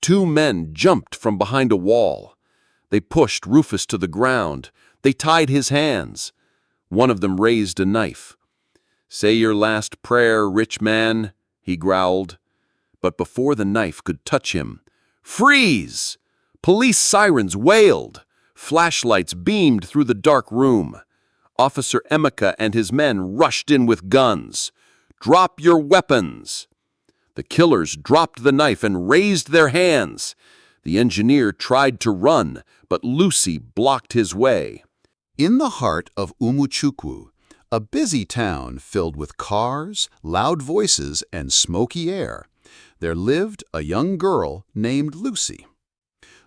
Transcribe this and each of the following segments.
Two men jumped from behind a wall. They pushed Rufus to the ground. They tied his hands. One of them raised a knife. "Say your last prayer, rich man," he growled. But before the knife could touch him, "Freeze!" Police sirens wailed. Flashlights beamed through the dark room. Officer Emeka and his men rushed in with guns. "Drop your weapons!" The killers dropped the knife and raised their hands. The engineer tried to run, but Lucy blocked his way. In the heart of Umuchukwu, a busy town filled with cars, loud voices, and smoky air, there lived a young girl named Lucy.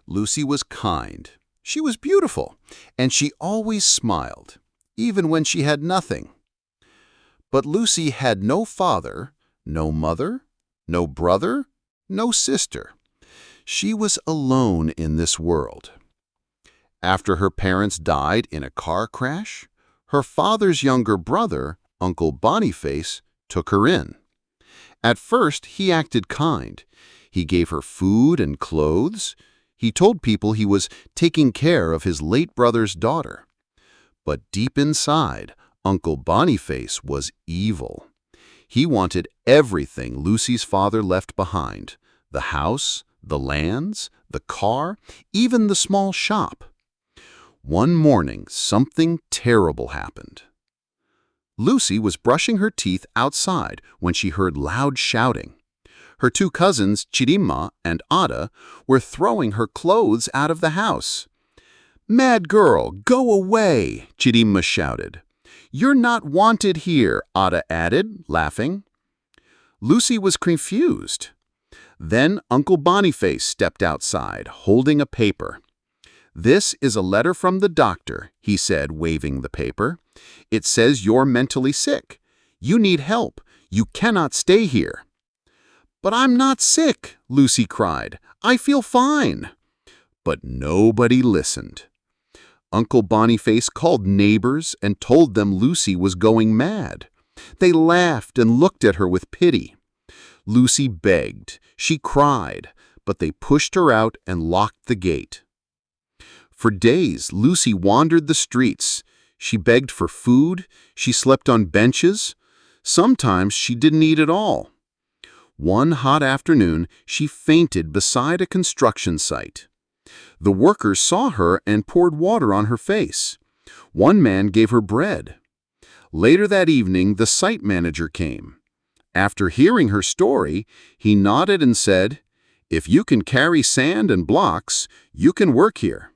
Lucy was kind, she was beautiful, and she always smiled, even when she had nothing. But Lucy had no father, no mother, no brother, no sister. She was alone in this world. After her parents died in a car crash, her father's younger brother, Uncle Boniface, took her in. At first, he acted kind. He gave her food and clothes. He told people he was taking care of his late brother's daughter. But deep inside, Uncle Boniface was evil. He wanted everything Lucy's father left behind: the house, the lands, the car, even the small shop. One morning, something terrible happened. Lucy was brushing her teeth outside when she heard loud shouting. Her two cousins, Chidimma and Ada, were throwing her clothes out of the house. "Mad girl, go away!" Chidimma shouted. "You're not wanted here," Ada added, laughing. Lucy was confused. Then Uncle Boniface stepped outside, holding a paper. "This is a letter from the doctor," he said, waving the paper. "It says you're mentally sick. You need help. You cannot stay here." "But I'm not sick," Lucy cried. "I feel fine." But nobody listened. Uncle Boniface called neighbors and told them Lucy was going mad. They laughed and looked at her with pity. Lucy begged, she cried, but they pushed her out and locked the gate. For days, Lucy wandered the streets. She begged for food, she slept on benches. Sometimes she didn't eat at all. One hot afternoon, she fainted beside a construction site. The workers saw her and poured water on her face. One man gave her bread. Later that evening, the site manager came. After hearing her story, he nodded and said, "If you can carry sand and blocks, you can work here."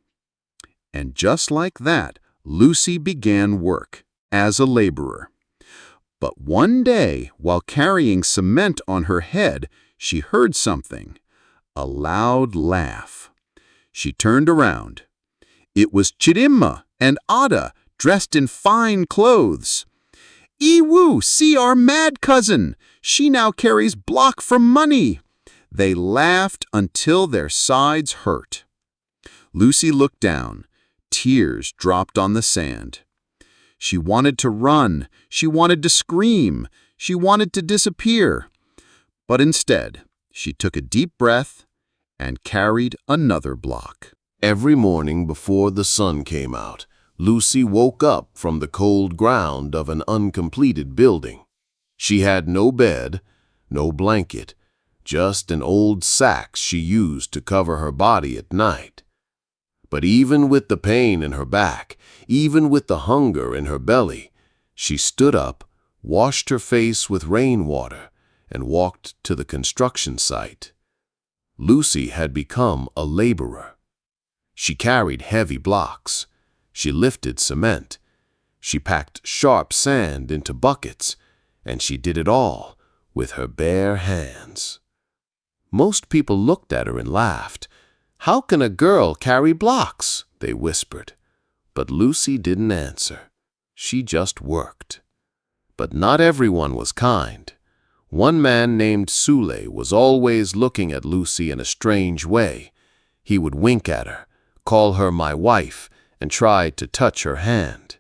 And just like that, Lucy began work as a laborer. But one day, while carrying cement on her head, she heard something, a loud laugh. She turned around. It was Chidimma and Ada, dressed in fine clothes. "Eewoo, see our mad cousin! She now carries block for money!" They laughed until their sides hurt. Lucy looked down. Tears dropped on the sand. She wanted to run. She wanted to scream. She wanted to disappear. But instead, she took a deep breath and carried another block. Every morning before the sun came out, Lucy woke up from the cold ground of an uncompleted building. She had no bed, no blanket, just an old sack she used to cover her body at night. But even with the pain in her back, even with the hunger in her belly, she stood up, washed her face with rainwater, and walked to the construction site. Lucy had become a laborer. She carried heavy blocks. She lifted cement. She packed sharp sand into buckets, and she did it all with her bare hands. Most people looked at her and laughed. "How can a girl carry blocks?" they whispered. But Lucy didn't answer. She just worked. But not everyone was kind. One man named Sule was always looking at Lucy in a strange way. He would wink at her, call her my wife, and try to touch her hand.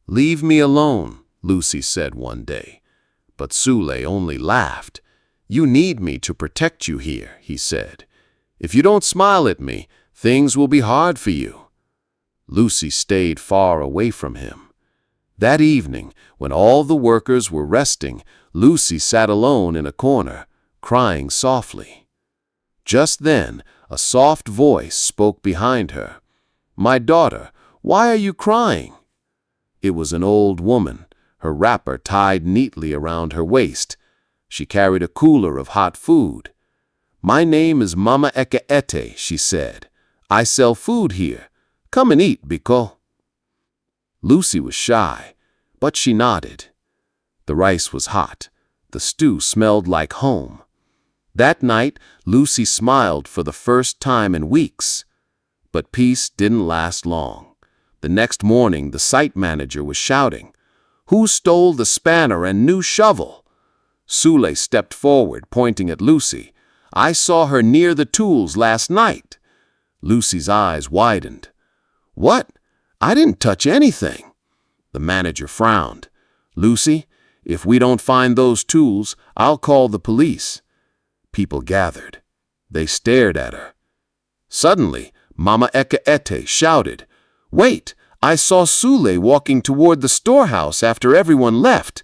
"Leave me alone," Lucy said one day. But Sule only laughed. "You need me to protect you here," he said. If you don't smile at me, things will be hard for you." Lucy stayed far away from him. That evening, when all the workers were resting, Lucy sat alone in a corner, crying softly. Just then, a soft voice spoke behind her. "My daughter, why are you crying?" It was an old woman, her wrapper tied neatly around her waist. She carried a cooler of hot food. "My name is Mama Eke, she said. "I sell food here. Come and eat, Biko." Lucy was shy, but she nodded. The rice was hot. The stew smelled like home. That night, Lucy smiled for the first time in weeks. But peace didn't last long. The next morning, the site manager was shouting, "Who stole the spanner and new shovel?" Sule stepped forward, pointing at Lucy. "I saw her near the tools last night." Lucy's eyes widened. "What? I didn't touch anything." The manager frowned. "Lucy, if we don't find those tools, I'll call the police." People gathered. They stared at her. Suddenly, Mama Eke shouted, "Wait! I saw Sule walking toward the storehouse after everyone left."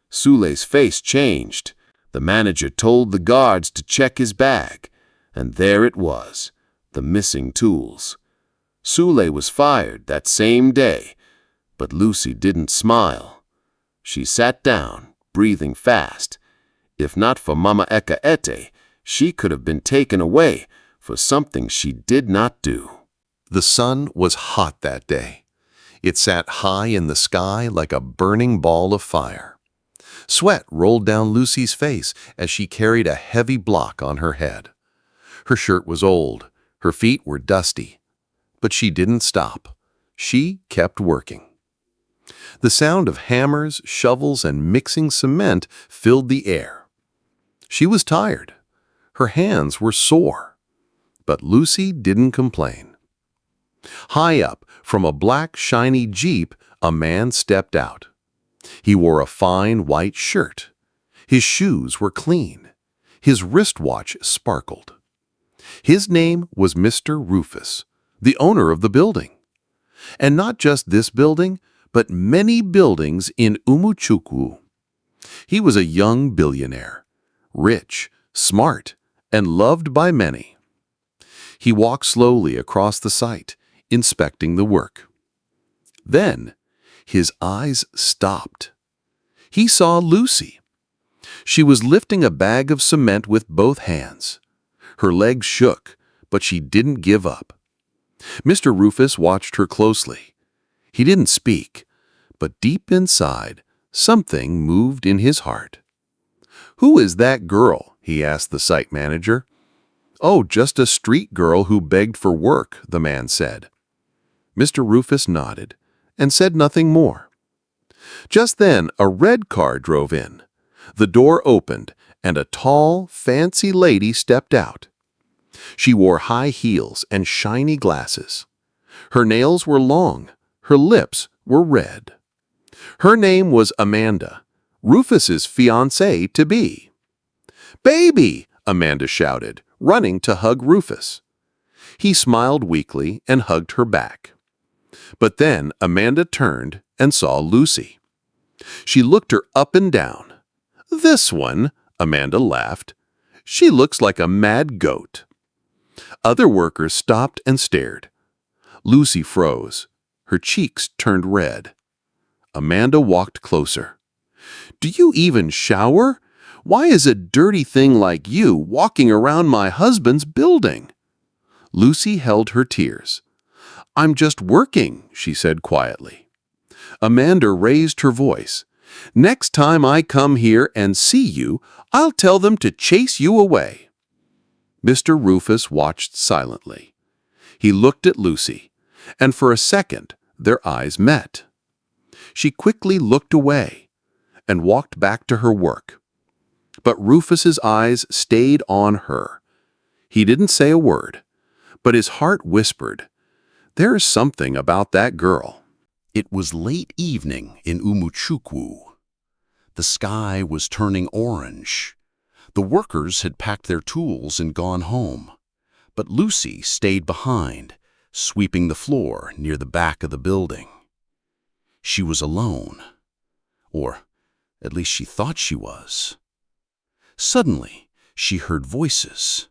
Sule's face changed. The manager told the guards to check his bag, and there it was, the missing tools. Sule was fired that same day, but Lucy didn't smile. She sat down, breathing fast. If not for Mama Eke, she could have been taken away for something she did not do. The sun was hot that day. It sat high in the sky like a burning ball of fire. Sweat rolled down Lucy's face as she carried a heavy block on her head. Her shirt was old, her feet were dusty, but she didn't stop. She kept working. The sound of hammers, shovels, and mixing cement filled the air. She was tired. Her hands were sore. But Lucy didn't complain. High up, from a black, shiny Jeep, a man stepped out. He wore a fine white shirt. His shoes were clean. His wristwatch sparkled. His name was Mr. Rufus, the owner of the building. And not just this building, but many buildings in Umuchukwu. He was a young billionaire, rich, smart, and loved by many. He walked slowly across the site, inspecting the work. Then, his eyes stopped. He saw Lucy. She was lifting a bag of cement with both hands. Her legs shook, but she didn't give up. Mr. Rufus watched her closely. He didn't speak, but deep inside, something moved in his heart. "Who is that girl?" he asked the site manager. "Oh, just a street girl who begged for work," the man said. Mr. Rufus nodded and said nothing more. Just then, a red car drove in. The door opened, and a tall, fancy lady stepped out. She wore high heels and shiny glasses. Her nails were long. Her lips were red. Her name was Amanda, Rufus's fiancée-to-be. "Baby!" Amanda shouted, running to hug Rufus. He smiled weakly and hugged her back. But then Amanda turned and saw Lucy. She looked her up and down. "This one," Amanda laughed. "She looks like a mad goat." Other workers stopped and stared. Lucy froze. Her cheeks turned red. Amanda walked closer. "Do you even shower? Why is a dirty thing like you walking around my husband's building?" Lucy held her tears. "I'm just working," she said quietly. Amanda raised her voice. "Next time I come here and see you, I'll tell them to chase you away." Mr. Rufus watched silently. He looked at Lucy, and for a second their eyes met. She quickly looked away and walked back to her work. But Rufus's eyes stayed on her. He didn't say a word, but his heart whispered, "There's something about that girl." It was late evening in Umuchukwu. The sky was turning orange. The workers had packed their tools and gone home. but Lucy stayed behind, sweeping the floor near the back of the building. She was alone, or at least she thought she was. Suddenly, she heard voices,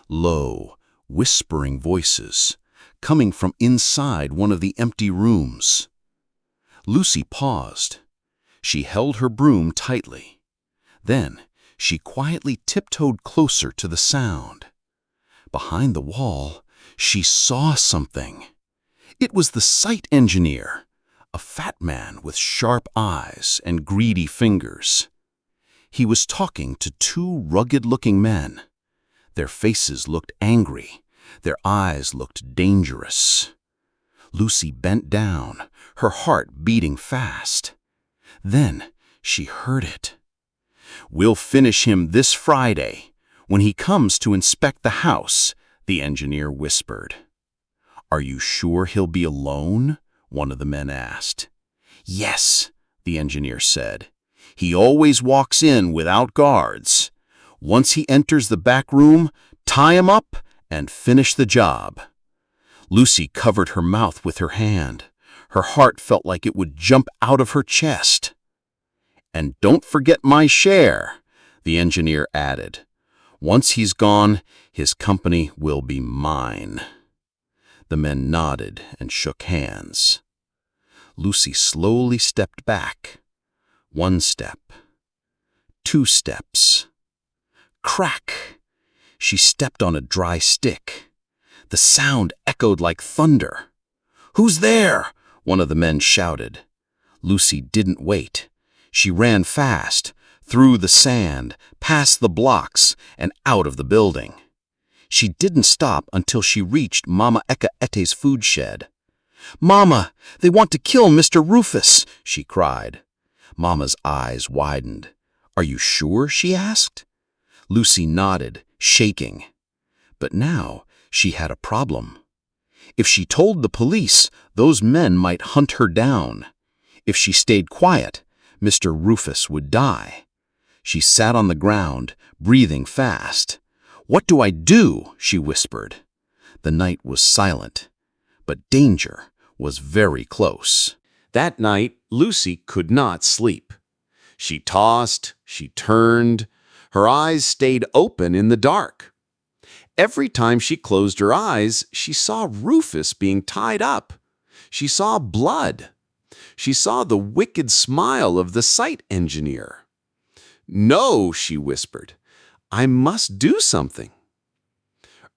low, whispering voices, coming from inside one of the empty rooms. Lucy paused. She held her broom tightly. Then, she quietly tiptoed closer to the sound. Behind the wall, she saw something. It was the site engineer, a fat man with sharp eyes and greedy fingers. He was talking to two rugged-looking men. Their faces looked angry. Their eyes looked dangerous. Lucy bent down, her heart beating fast. Then she heard it. "We'll finish him this Friday, when he comes to inspect the house," the engineer whispered. "Are you sure he'll be alone?" one of the men asked. "Yes," the engineer said. "He always walks in without guards. Once he enters the back room, tie him up and finish the job." Lucy covered her mouth with her hand. Her heart felt like it would jump out of her chest. "And don't forget my share," the engineer added. "Once he's gone, his company will be mine." The men nodded and shook hands. Lucy slowly stepped back. 1 step. 2 steps. Crack! She stepped on a dry stick. The sound echoed like thunder. "Who's there?" one of the men shouted. Lucy didn't wait. She ran fast, through the sand, past the blocks, and out of the building. She didn't stop until she reached Mama Ekaete's food shed. "Mama, they want to kill Mr. Rufus," she cried. Mama's eyes widened. "Are you sure?" she asked. Lucy nodded, shaking. But now she had a problem. If she told the police, those men might hunt her down. If she stayed quiet, Mr. Rufus would die. She sat on the ground, breathing fast. "What do I do?" she whispered. The night was silent, but danger was very close. That night, Lucy could not sleep. She tossed, she turned. Her eyes stayed open in the dark. Every time she closed her eyes, she saw Rufus being tied up. She saw blood. She saw the wicked smile of the site engineer. "No," she whispered. "I must do something."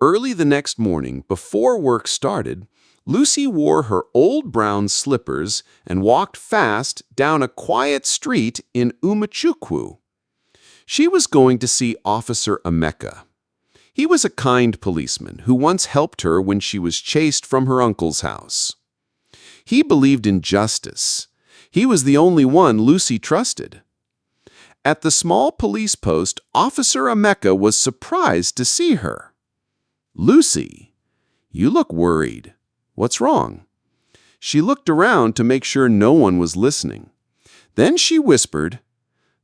Early the next morning, before work started, Lucy wore her old brown slippers and walked fast down a quiet street in Umuchukwu. She was going to see Officer Emeka. He was a kind policeman who once helped her when she was chased from her uncle's house. He believed in justice. He was the only one Lucy trusted. At the small police post, Officer Emeka was surprised to see her. "Lucy, you look worried. What's wrong?" She looked around to make sure no one was listening. Then she whispered,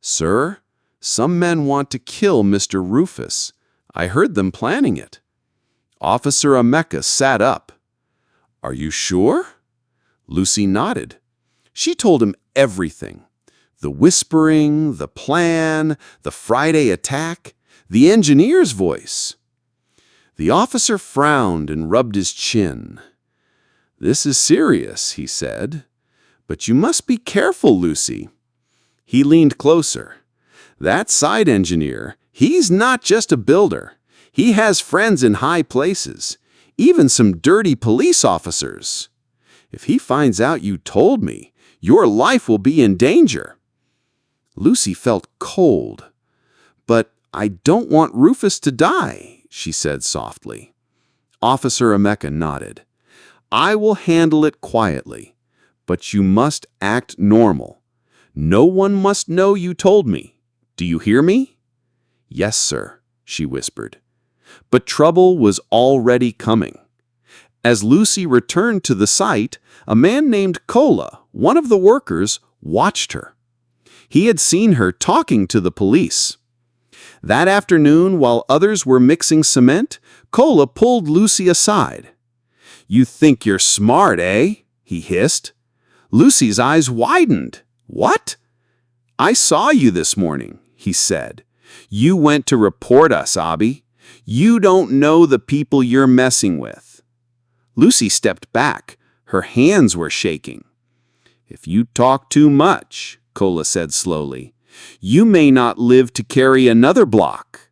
"Sir, some men want to kill Mr. Rufus. I heard them planning it." Officer Emeka sat up. "Are you sure?" Lucy nodded. She told him everything. The whispering, the plan, the Friday attack, the engineer's voice. The officer frowned and rubbed his chin. "This is serious," he said. "But you must be careful, Lucy." He leaned closer. "That site engineer, he's not just a builder. He has friends in high places, even some dirty police officers. If he finds out you told me, your life will be in danger." Lucy felt cold. "But I don't want Rufus to die," she said softly. Officer Emeka nodded. "I will handle it quietly, but you must act normal. No one must know you told me. Do you hear me?" "Yes, sir," she whispered. But trouble was already coming. As Lucy returned to the site, a man named Kola, one of the workers, watched her. He had seen her talking to the police. That afternoon, while others were mixing cement, Cola pulled Lucy aside. "You think you're smart, eh?" he hissed. Lucy's eyes widened. "What?" "I saw you this morning," he said. "You went to report us, Abby. You don't know the people you're messing with." Lucy stepped back. Her hands were shaking. "If you talk too much," Cola said slowly, "you may not live to carry another block."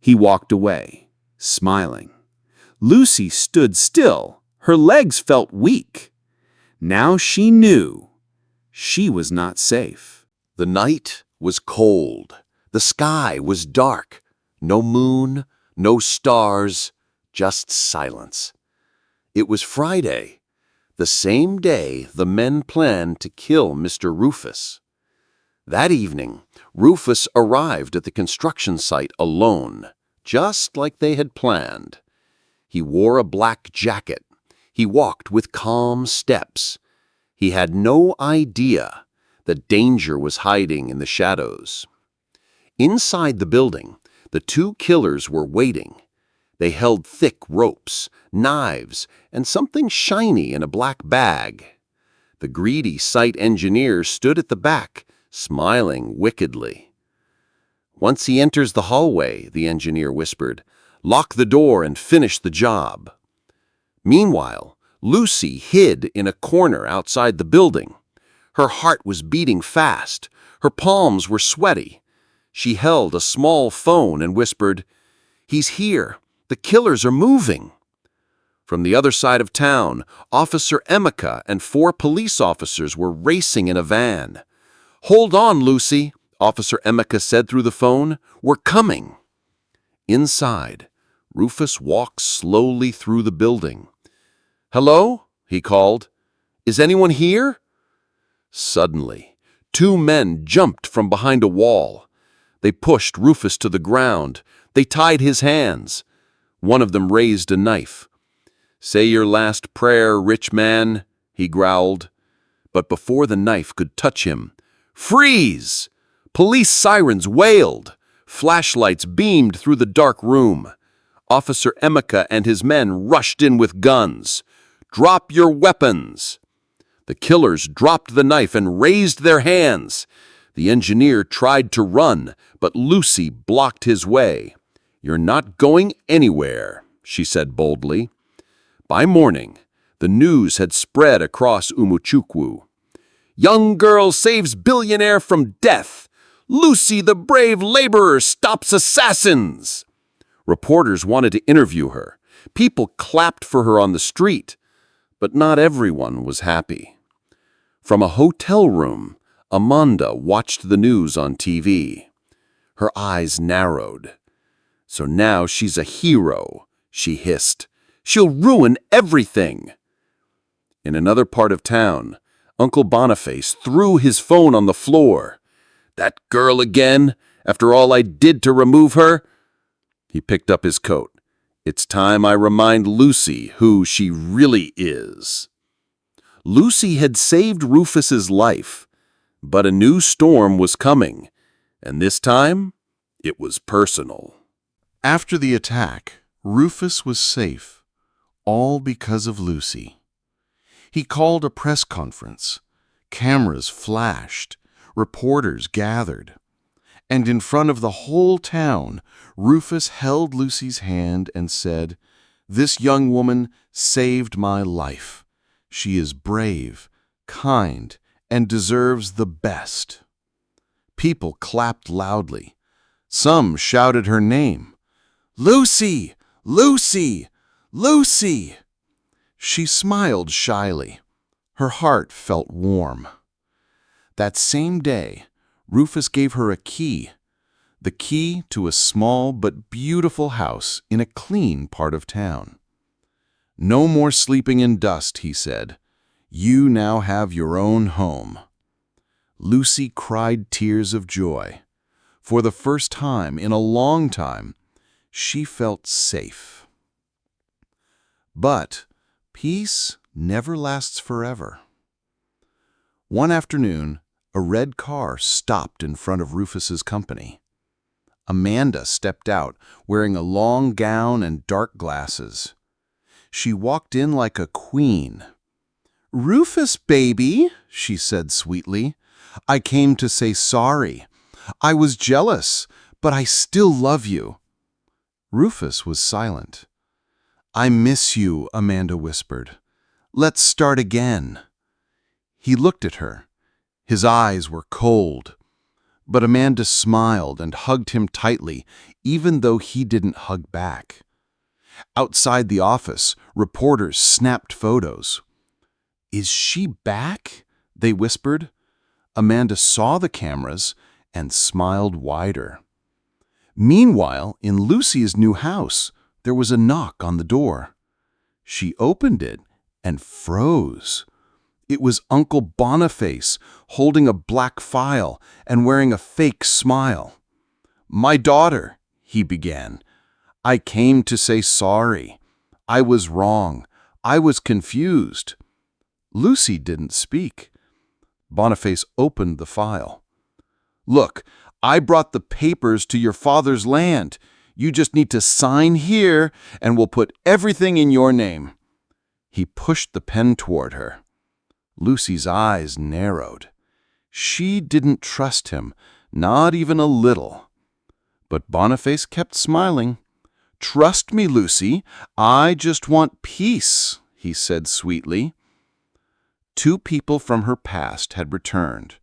He walked away, smiling. Lucy stood still. Her legs felt weak. Now she knew she was not safe. The night was cold. The sky was dark. No moon, no stars, just silence. It was Friday, the same day the men planned to kill Mr. Rufus. That evening, Rufus arrived at the construction site alone, just like they had planned. He wore a black jacket. He walked with calm steps. He had no idea that danger was hiding in the shadows. Inside the building, the two killers were waiting. They held thick ropes, knives, and something shiny in a black bag. The greedy site engineer stood at the back, smiling wickedly. "Once he enters the hallway," the engineer whispered, "lock the door and finish the job." Meanwhile, Lucy hid in a corner outside the building. Her heart was beating fast. Her palms were sweaty. She held a small phone and whispered, "He's here. The killers are moving." From the other side of town, Officer Emeka and 4 police officers were racing in a van. "Hold on, Lucy," Officer Emeka said through the phone. "We're coming." Inside, Rufus walked slowly through the building. "Hello?" he called. "Is anyone here?" Suddenly, 2 men jumped from behind a wall. They pushed Rufus to the ground. They tied his hands. One of them raised a knife. "Say your last prayer, rich man," he growled. But before the knife could touch him, "Freeze!" Police sirens wailed. Flashlights beamed through the dark room. Officer Emeka and his men rushed in with guns. "Drop your weapons!" The killers dropped the knife and raised their hands. The engineer tried to run, but Lucy blocked his way. "You're not going anywhere," she said boldly. By morning, the news had spread across Umuchukwu. "Young girl saves billionaire from death. Lucy the brave laborer stops assassins." Reporters wanted to interview her. People clapped for her on the street. But not everyone was happy. From a hotel room, Amanda watched the news on TV. Her eyes narrowed. "So now she's a hero," she hissed. "She'll ruin everything." In another part of town, Uncle Boniface threw his phone on the floor. "That girl again, after all I did to remove her?" He picked up his coat. "It's time I remind Lucy who she really is." Lucy had saved Rufus's life, but a new storm was coming, and this time it was personal. After the attack, Rufus was safe, all because of Lucy. He called a press conference. Cameras flashed. Reporters gathered. And in front of the whole town, Rufus held Lucy's hand and said, "This young woman saved my life. She is brave, kind, and deserves the best." People clapped loudly. Some shouted her name. "Lucy! Lucy! Lucy!" She smiled shyly. Her heart felt warm. That same day, Rufus gave her a key, the key to a small but beautiful house in a clean part of town. "No more sleeping in dust," he said. "You now have your own home." Lucy cried tears of joy. For the first time in a long time, she felt safe. But peace never lasts forever. One afternoon, a red car stopped in front of Rufus's company. Amanda stepped out, wearing a long gown and dark glasses. She walked in like a queen. "Rufus, baby," she said sweetly, "I came to say sorry. I was jealous, but I still love you." Rufus was silent. "I miss you," Amanda whispered. "Let's start again." He looked at her. His eyes were cold. But Amanda smiled and hugged him tightly, even though he didn't hug back. Outside the office, reporters snapped photos. "Is she back?" they whispered. Amanda saw the cameras and smiled wider. Meanwhile, in Lucy's new house, there was a knock on the door. She opened it and froze. It was Uncle Boniface, holding a black file and wearing a fake smile. "My daughter," he began. "I came to say sorry. I was wrong. I was confused." Lucy didn't speak. Boniface opened the file. "Look, I brought the papers to your father's land. You just need to sign here, and we'll put everything in your name." He pushed the pen toward her. Lucy's eyes narrowed. She didn't trust him, not even a little. But Boniface kept smiling. "Trust me, Lucy. I just want peace," he said sweetly. Two people from her past had returned.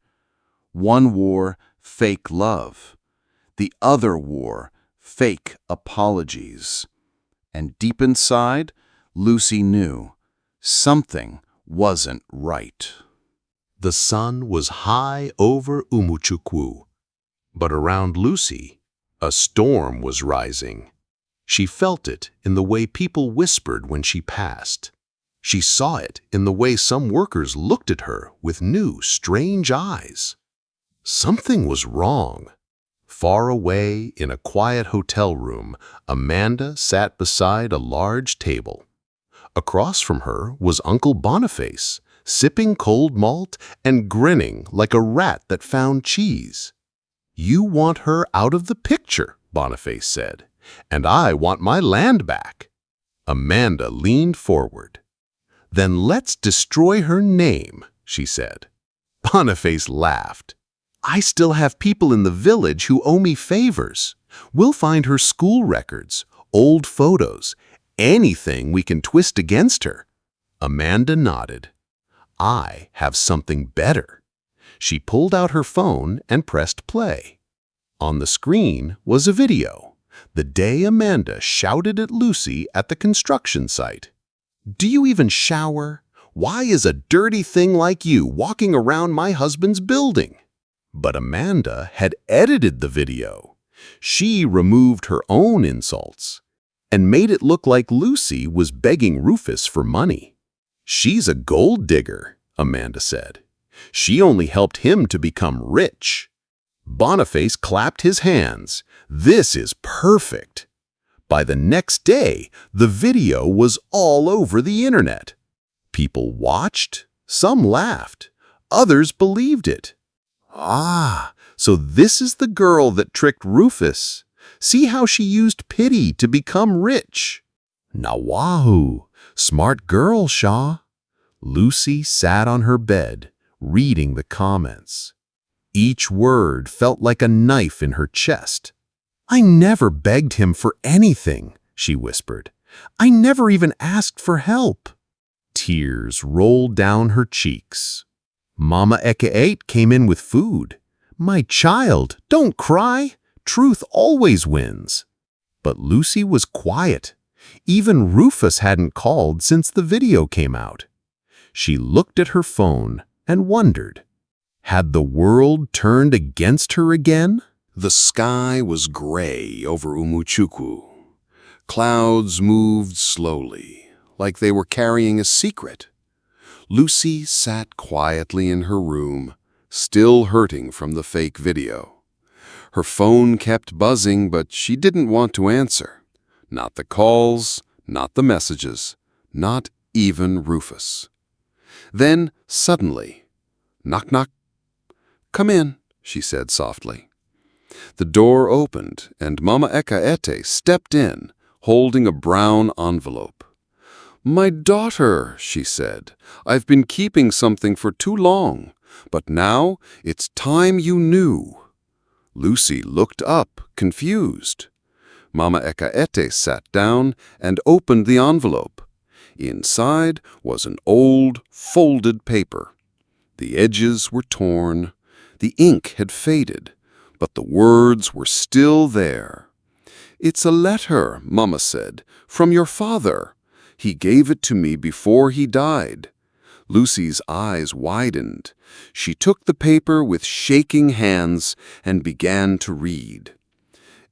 One wore fake love. The other wore fake apologies. And deep inside, Lucy knew something wasn't right. The sun was high over Umuchukwu, but around Lucy, a storm was rising. She felt it in the way people whispered when she passed. She saw it in the way some workers looked at her with new, strange eyes. Something was wrong. Far away in a quiet hotel room, Amanda sat beside a large table. Across from her was Uncle Boniface, sipping cold malt and grinning like a rat that found cheese. "You want her out of the picture," Boniface said, "and I want my land back." Amanda leaned forward. "Then let's destroy her name," she said. Boniface laughed. "I still have people in the village who owe me favors. We'll find her school records, old photos, anything we can twist against her." Amanda nodded. "I have something better." She pulled out her phone and pressed play. On the screen was a video, the day Amanda shouted at Lucy at the construction site. "Do you even shower? Why is a dirty thing like you walking around my husband's building?" But Amanda had edited the video. She removed her own insults and made it look like Lucy was begging Rufus for money. "She's a gold digger," Amanda said. "She only helped him to become rich." Boniface clapped his hands. "This is perfect." By the next day, the video was all over the internet. People watched, some laughed, others believed it. "Ah, so this is the girl that tricked Rufus. See how she used pity to become rich." "Nawahu, smart girl, Shaw." Lucy sat on her bed, reading the comments. Each word felt like a knife in her chest. "I never begged him for anything," she whispered. "I never even asked for help." Tears rolled down her cheeks. Mama Eke-8 came in with food. "My child, don't cry. Truth always wins." But Lucy was quiet. Even Rufus hadn't called since the video came out. She looked at her phone and wondered, had the world turned against her again? The sky was gray over Umuchukwu. Clouds moved slowly, like they were carrying a secret. Lucy sat quietly in her room, still hurting from the fake video. Her phone kept buzzing, but she didn't want to answer. Not the calls, not the messages, not even Rufus. Then, suddenly, knock, knock. "Come in," she said softly. The door opened, and Mama Ekaete stepped in, holding a brown envelope. "My daughter," she said, "I've been keeping something for too long, but now it's time you knew." Lucy looked up, confused. Mama Ekaete sat down and opened the envelope. Inside was an old, folded paper. The edges were torn, the ink had faded, but the words were still there. "It's a letter," Mama said, "from your father. He gave it to me before he died." Lucy's eyes widened. She took the paper with shaking hands and began to read.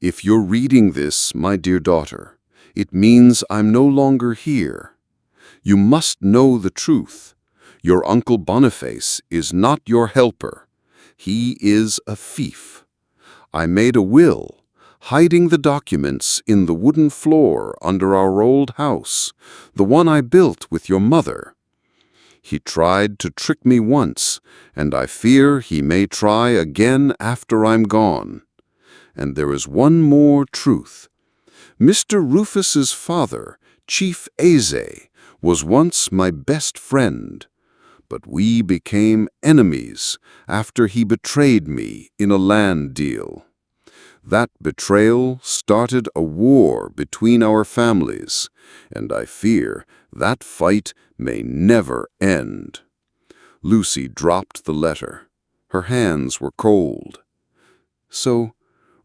"If you're reading this, my dear daughter, it means I'm no longer here. You must know the truth. Your Uncle Boniface is not your helper. He is a thief. I made a will, hiding the documents in the wooden floor under our old house, the one I built with your mother. He tried to trick me once, and I fear he may try again after I'm gone. And there is one more truth. Mr. Rufus's father, Chief Eze, was once my best friend, but we became enemies after he betrayed me in a land deal. That betrayal started a war between our families, and I fear that fight may never end." Lucy dropped the letter. Her hands were cold. "So,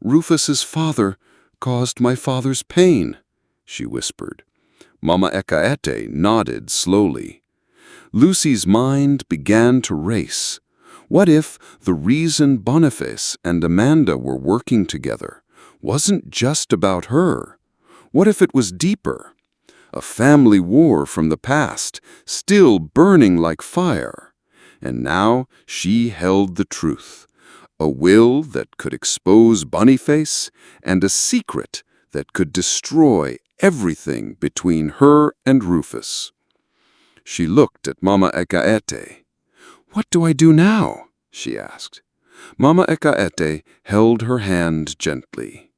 Rufus's father caused my father's pain," she whispered. Mama Ekaete nodded slowly. Lucy's mind began to race. What if the reason Boniface and Amanda were working together wasn't just about her? What if it was deeper? A family war from the past, still burning like fire. And now she held the truth. A will that could expose Boniface, and a secret that could destroy everything between her and Rufus. She looked at Mama Ekaete. "What do I do now?" she asked. Mama Ekaete held her hand gently.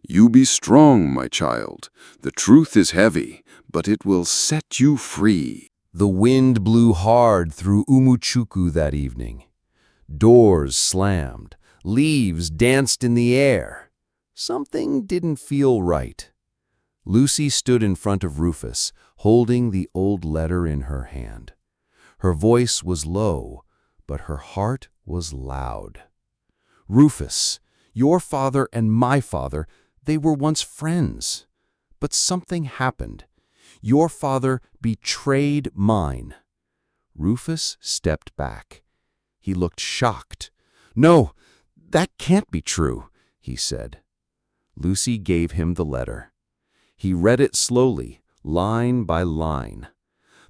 "You be strong, my child. The truth is heavy, but it will set you free." The wind blew hard through Umuchuku that evening. Doors slammed, leaves danced in the air. Something didn't feel right. Lucy stood in front of Rufus, holding the old letter in her hand. Her voice was low, but her heart was loud. "Rufus, your father and my father, they were once friends. But something happened. Your father betrayed mine." Rufus stepped back. He looked shocked. "No, that can't be true," he said. Lucy gave him the letter. He read it slowly, line by line.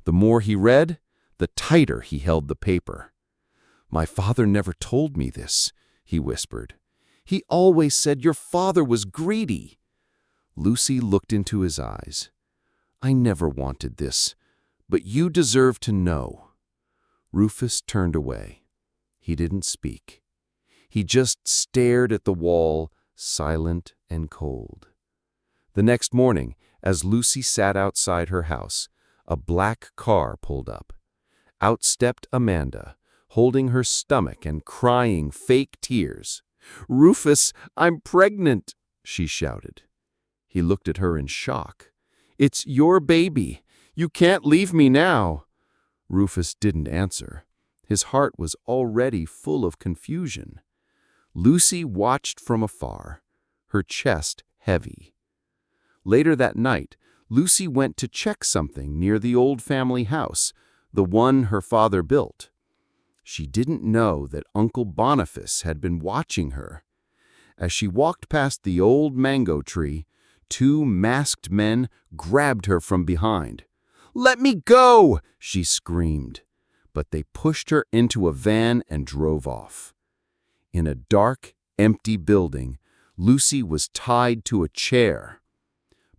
The more he read, the tighter he held the paper. "My father never told me this," he whispered. "He always said your father was greedy." Lucy looked into his eyes. "I never wanted this, but you deserve to know." Rufus turned away. He didn't speak. He just stared at the wall, silent and cold. The next morning, as Lucy sat outside her house, a black car pulled up. Out stepped Amanda, holding her stomach and crying fake tears. "Rufus, I'm pregnant!" she shouted. He looked at her in shock. "It's your baby. You can't leave me now." Rufus didn't answer. His heart was already full of confusion. Lucy watched from afar, her chest heavy. Later that night, Lucy went to check something near the old family house, the one her father built. She didn't know that Uncle Boniface had been watching her. As she walked past the old mango tree, two masked men grabbed her from behind. "Let me go!" she screamed. But they pushed her into a van and drove off. In a dark, empty building, Lucy was tied to a chair.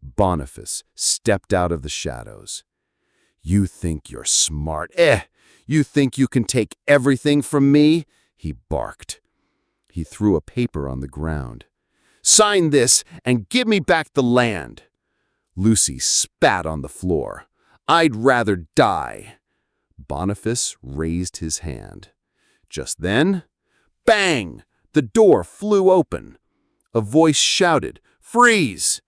Boniface stepped out of the shadows. "You think you're smart, You think you can take everything from me?" he barked. He threw a paper on the ground. "Sign this and give me back the land." Lucy spat on the floor. "I'd rather die." Boniface raised his hand. Just then, bang! The door flew open. A voice shouted, "Freeze!"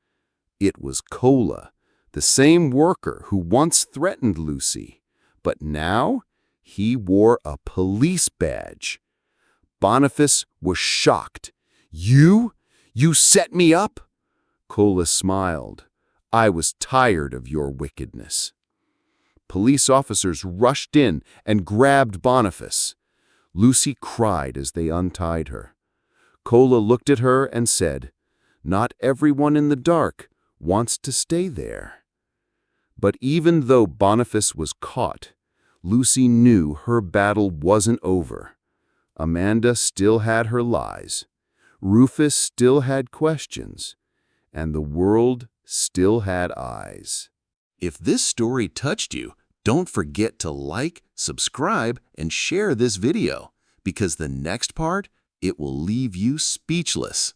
It was Cola, the same worker who once threatened Lucy, but now he wore a police badge. Boniface was shocked. "You? You set me up?" Cola smiled. "I was tired of your wickedness." Police officers rushed in and grabbed Boniface. Lucy cried as they untied her. Cola looked at her and said, "Not everyone in the dark wants to stay there." But even though Boniface was caught, Lucy knew her battle wasn't over. Amanda still had her lies. Rufus still had questions. And the world still had eyes. If this story touched you, don't forget to like, subscribe, and share this video, because the next part, it will leave you speechless.